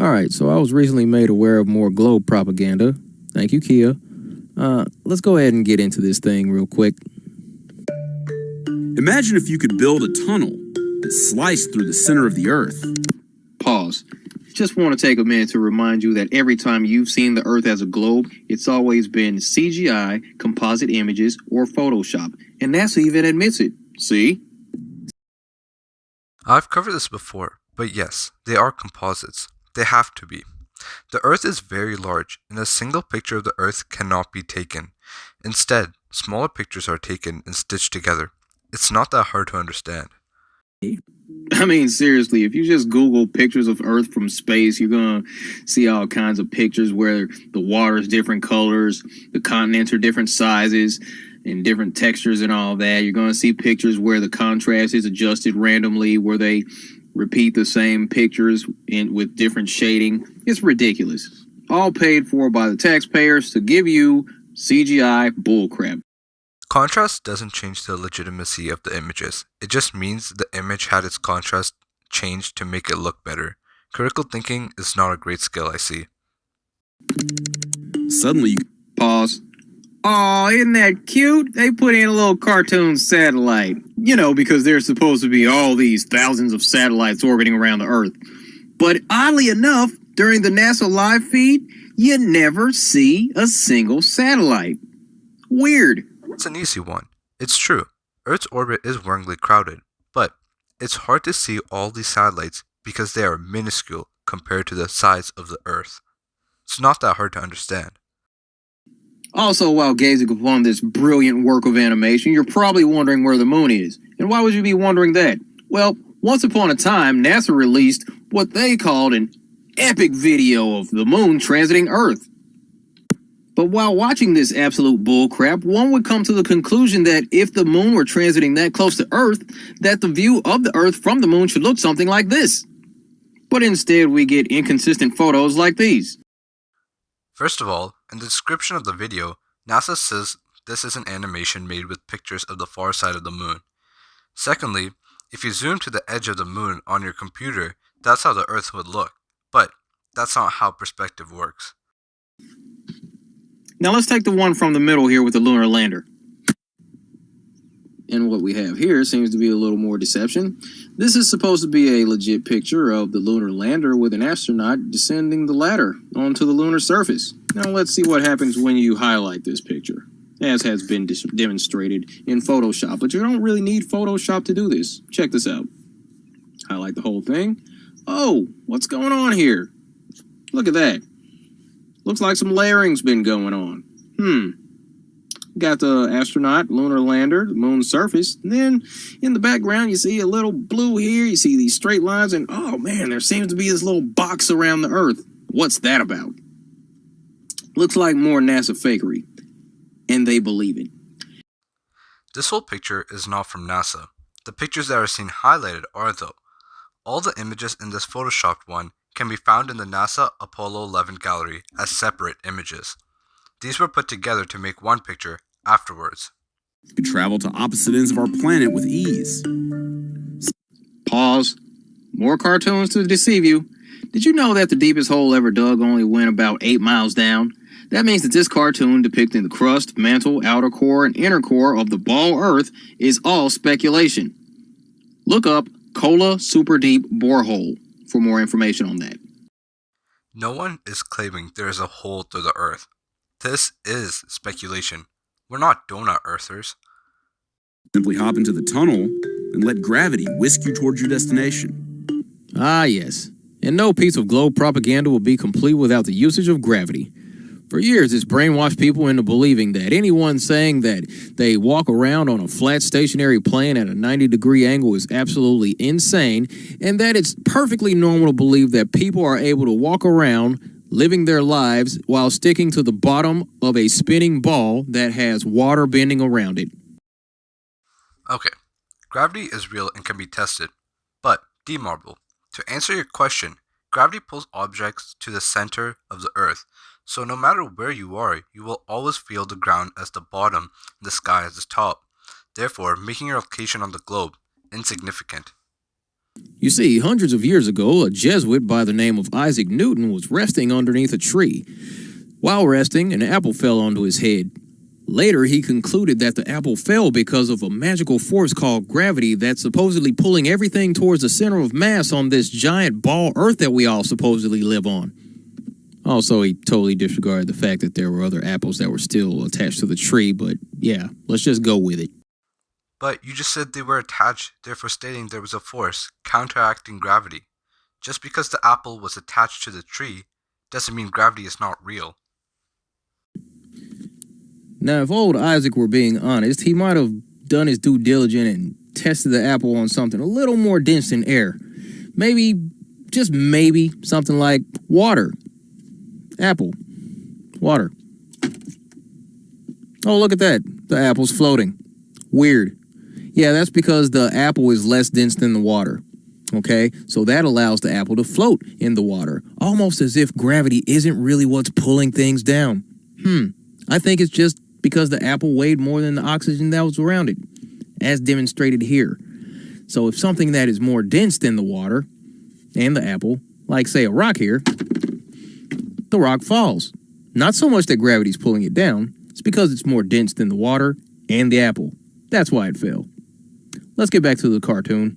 Alright, so I was recently made aware of more globe propaganda. Thank you, Kia. Let's go ahead and get into this thing real quick. Imagine if you could build a tunnel that sliced through the center of the Earth. Pause. Just want to take a minute to remind you that every time you've seen the Earth as a globe, it's always been CGI, Composite Images, or Photoshop. And NASA even admits it. See? I've covered this before, but yes, they are composites. They have to be. The Earth is very large, and a single picture of the Earth cannot be taken. Instead, smaller pictures are taken and stitched together. It's not that hard to understand. I mean, seriously, if you just Google pictures of Earth from space, you're going to see all kinds of pictures where the water is different colors, the continents are different sizes, and different textures and all that. You're going to see pictures where the contrast is adjusted randomly, where they repeat the same pictures with different shading. It's ridiculous. All paid for by the taxpayers to give you CGI bullcrap. Contrast doesn't change the legitimacy of the images. It just means the image had its contrast changed to make it look better. Critical thinking is not a great skill, I see. Suddenly, Pause. Aw, isn't that cute? They put in a little cartoon satellite. You know, because there's supposed to be all these thousands of satellites orbiting around the Earth. But oddly enough, during the NASA live feed, you never see a single satellite. Weird. It's an easy one. It's true. Earth's orbit is worryingly crowded, but it's hard to see all these satellites because they are minuscule compared to the size of the Earth. It's not that hard to understand. Also, while gazing upon this brilliant work of animation, you're probably wondering where the moon is. And why would you be wondering that? Well, once upon a time, NASA released what they called an epic video of the moon transiting Earth. But while watching this absolute bullcrap, one would come to the conclusion that if the moon were transiting that close to Earth, that the view of the Earth from the moon should look something like this. But instead, we get inconsistent photos like these. First of all, in the description of the video, NASA says this is an animation made with pictures of the far side of the moon. Secondly, if you zoom to the edge of the moon on your computer, that's how the Earth would look. But that's not how perspective works. Now let's take the one from the middle here with the lunar lander. And what we have here seems to be a little more deception. This is supposed to be a legit picture of the lunar lander with an astronaut descending the ladder onto the lunar surface. Now let's see what happens when you highlight this picture, as has been demonstrated in Photoshop. But you don't really need Photoshop to do this. Check this out. Highlight the whole thing. Oh, what's going on here? Look at that. Looks like some layering's been going on. Got the astronaut, lunar lander, the moon's surface. And then in the background, you see a little blue here. You see these straight lines. And oh man, there seems to be this little box around the Earth. What's that about? Looks like more NASA fakery. And they believe it. This whole picture is not from NASA. The pictures that are seen highlighted are though. All the images in this photoshopped one can be found in the NASA Apollo 11 gallery as separate images. These were put together to make one picture afterwards. you could travel to opposite ends of our planet with ease. Pause. More cartoons to deceive you. Did you know that the deepest hole ever dug only went about 8 miles down? That means that this cartoon depicting the crust, mantle, outer core, and inner core of the ball Earth is all speculation. Look up Kola Super Deep Borehole for more information on that. No one is claiming there is a hole through the Earth. This is speculation. We're not donut earthers. Simply hop into the tunnel and let gravity whisk you towards your destination. Ah, yes. And no piece of globe propaganda will be complete without the usage of gravity. For years, it's brainwashed people into believing that anyone saying that they walk around on a flat stationary plane at a 90-degree angle is absolutely insane, and that it's perfectly normal to believe that people are able to walk around living their lives while sticking to the bottom of a spinning ball that has water bending around it. Okay, gravity is real and can be tested, but D.Marble, to answer your question, gravity pulls objects to the center of the Earth, so no matter where you are, you will always feel the ground as the bottom and the sky as the top, therefore making your location on the globe insignificant. You see, hundreds of years ago, a Jesuit by the name of Isaac Newton was resting underneath a tree. While resting, an apple fell onto his head. Later, he concluded that the apple fell because of a magical force called gravity that's supposedly pulling everything towards the center of mass on this giant ball Earth that we all supposedly live on. Also, he totally disregarded the fact that there were other apples that were still attached to the tree, but yeah, let's just go with it. But you just said they were attached, therefore stating there was a force counteracting gravity. Just because the apple was attached to the tree doesn't mean gravity is not real. Now, if old Isaac were being honest, he might have done his due diligence and tested the apple on something a little more dense than air. Maybe, just maybe, something like water. Apple. Water. Oh, look at that. The apple's floating. Weird. Yeah, that's because the apple is less dense than the water. Okay? So that allows the apple to float in the water, almost as if gravity isn't really what's pulling things down. I think it's just because the apple weighed more than the oxygen that was around it, as demonstrated here. So if something that is more dense than the water and the apple, like say a rock here, the rock falls. Not so much that gravity's pulling it down, it's because it's more dense than the water and the apple. That's why it fell. Let's get back to the cartoon.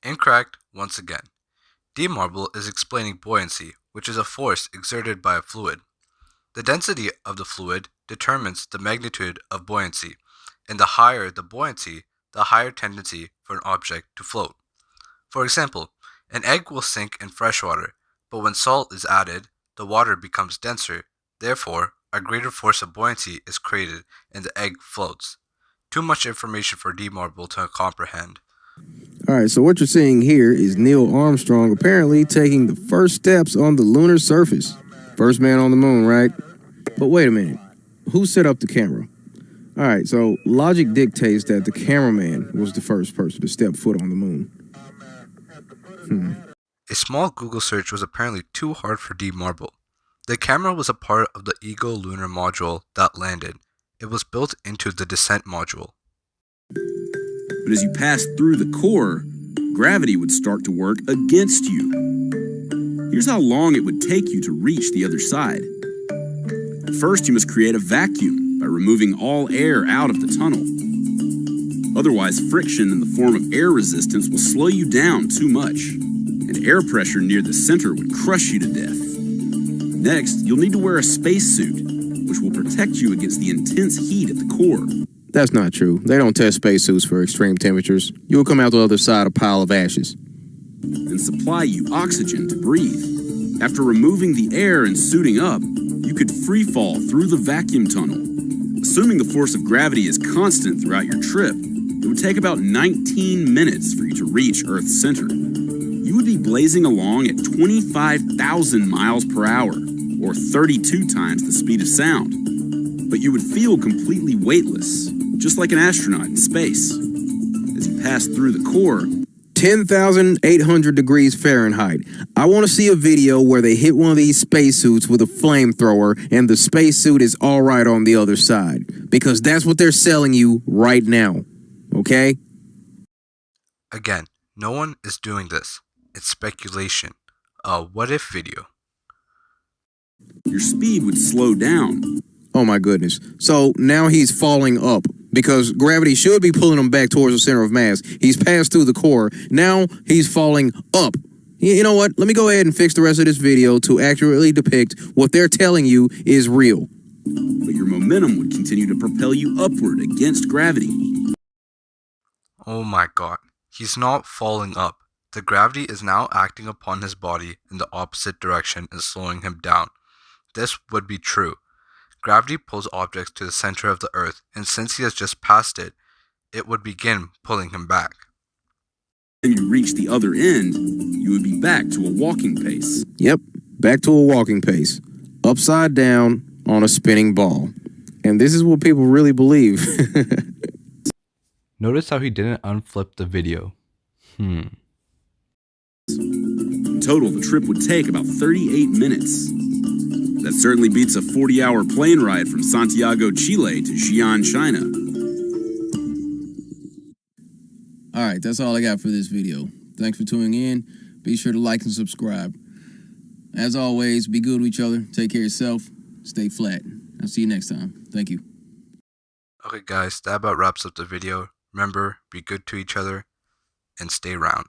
Incorrect once again. D.Marble is explaining buoyancy, which is a force exerted by a fluid. The density of the fluid determines the magnitude of buoyancy, and the higher the buoyancy, the higher tendency for an object to float. For example, an egg will sink in fresh water, but when salt is added, the water becomes denser. Therefore, a greater force of buoyancy is created and the egg floats. Too much information for D.Marble to comprehend. Alright, so what you're seeing here is Neil Armstrong apparently taking the first steps on the lunar surface. First man on the moon, right? But wait a minute. Who set up the camera? Alright, so logic dictates that the cameraman was the first person to step foot on the moon. A small Google search was apparently too hard for D.Marble. The camera was a part of the Eagle lunar module that landed. It was built into the descent module. But as you passed through the core, gravity would start to work against you. Here's how long it would take you to reach the other side. First, you must create a vacuum by removing all air out of the tunnel. Otherwise, friction in the form of air resistance will slow you down too much, and air pressure near the center would crush you to death. Next, you'll need to wear a spacesuit, which will protect you against the intense heat at the core. That's not true. They don't test spacesuits for extreme temperatures. You'll come out the other side a pile of ashes. And supply you oxygen to breathe. After removing the air and suiting up, you could free fall through the vacuum tunnel. Assuming the force of gravity is constant throughout your trip, it would take about 19 minutes for you to reach Earth's center. You would be blazing along at 25,000 miles per hour, or 32 times the speed of sound. But you would feel completely weightless, just like an astronaut in space. As you pass through the core, 10,800 degrees Fahrenheit. I want to see a video where they hit one of these spacesuits with a flamethrower and the spacesuit is all right on the other side. Because that's what they're selling you right now. Okay? Again, no one is doing this. It's speculation. A what-if video. your speed would slow down. Oh my goodness. So now he's falling up because gravity should be pulling him back towards the center of mass. He's passed through the core. Now he's falling up. You know what? Let me go ahead and fix the rest of this video to accurately depict what they're telling you is real. But your momentum would continue to propel you upward against gravity. Oh my god. He's not falling up. The gravity is now acting upon his body in the opposite direction and slowing him down. This would be true. Gravity pulls objects to the center of the earth, and since he has just passed it, it would begin pulling him back. When you reach the other end, you would be back to a walking pace. Yep, back to a walking pace. Upside down on a spinning ball. And this is what people really believe. Notice how he didn't unflip the video. In total, the trip would take about 38 minutes. That certainly beats a 40-hour plane ride from Santiago, Chile to Xi'an, China. All right, that's all I got for this video. Thanks for tuning in. Be sure to like and subscribe. As always, be good to each other. Take care of yourself. Stay flat. I'll see you next time. Thank you. Okay guys, that about wraps up the video. Remember, be good to each other and stay round.